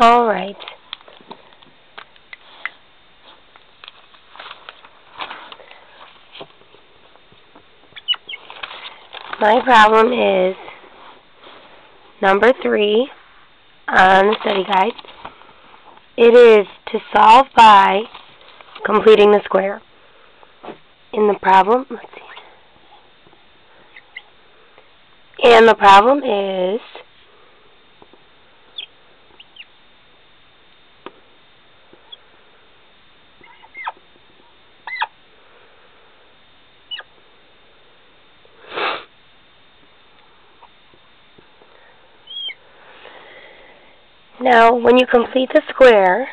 Alright. My problem is number 3 on the study guide. It is to solve by completing the square. In the problem, let's see. And the problem is now when you complete the square,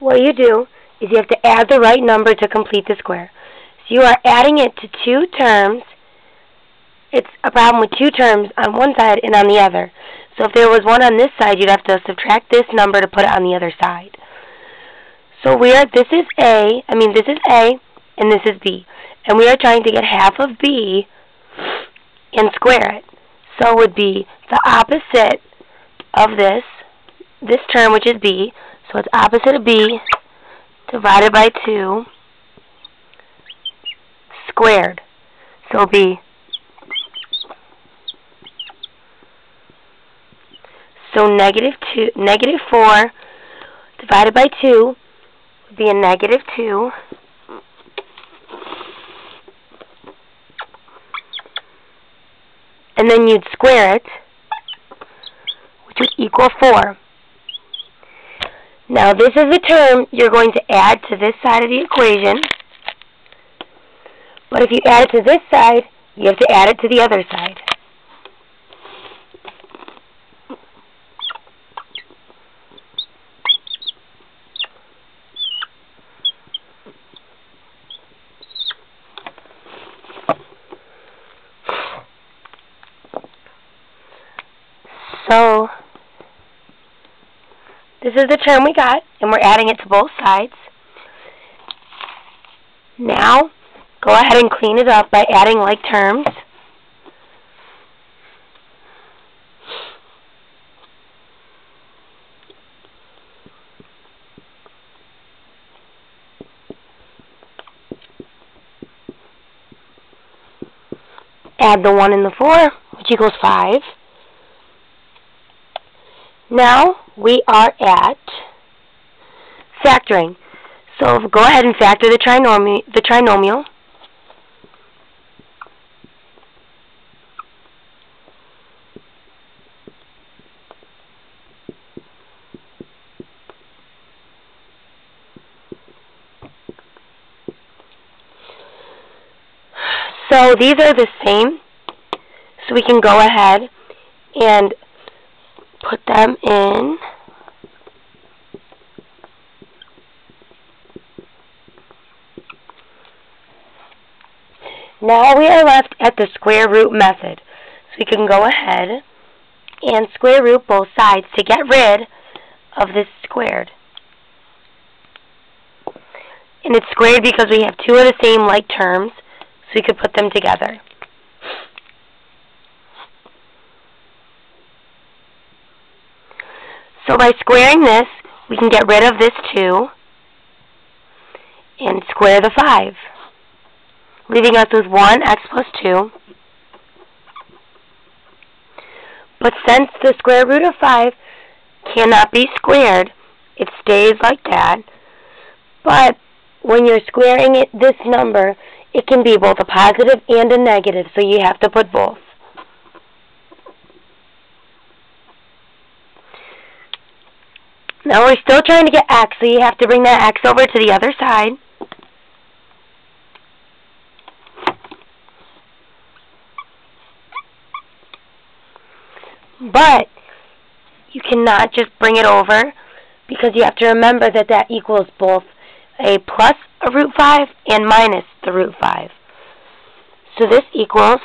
what you do is you have to add the right number to complete the square. So you are adding it to 2 terms. It's a problem with 2 terms on one side and on the other. So if there was one on this side, you'd have to subtract this number to put it on the other side. So this is A, and this is B. And we are trying to get half of B and square it. So it would be the opposite of this term, which is B. So it's opposite of B divided by 2 squared. So it'll be -4 divided by 2 would be a -2. And then you'd square it, which would equal 4. Now this is a term you're going to add to this side of the equation. But if you add it to this side, you have to add it to the other side. So this is the term we got, and we're adding it to both sides. Now, go ahead and clean it up by adding like terms. Add the 1 and the 4, which equals 5. Now we are at factoring. So go ahead and factor the trinomial. So these are the same. So we can go ahead and put them in. Now we are left at the square root method. So we can go ahead and square root both sides to get rid of this squared. And it's squared because we have 2 of the same like terms, so we could put them together. So by squaring this, we can get rid of this 2 and square the 5, leaving us with 1x plus 2. But since the square root of 5 cannot be squared, it stays like that. But when you're squaring this number, it can be both a positive and a negative, so you have to put both. Now we're still trying to get x, so you have to bring that x over to the other side. But you cannot just bring it over because you have to remember that that equals both a plus a root 5 and minus the root 5. So this equals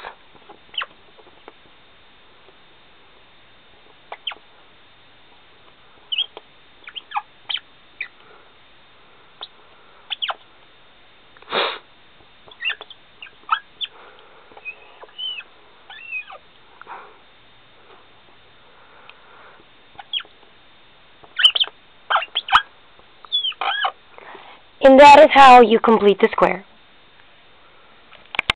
and that is how you complete the square.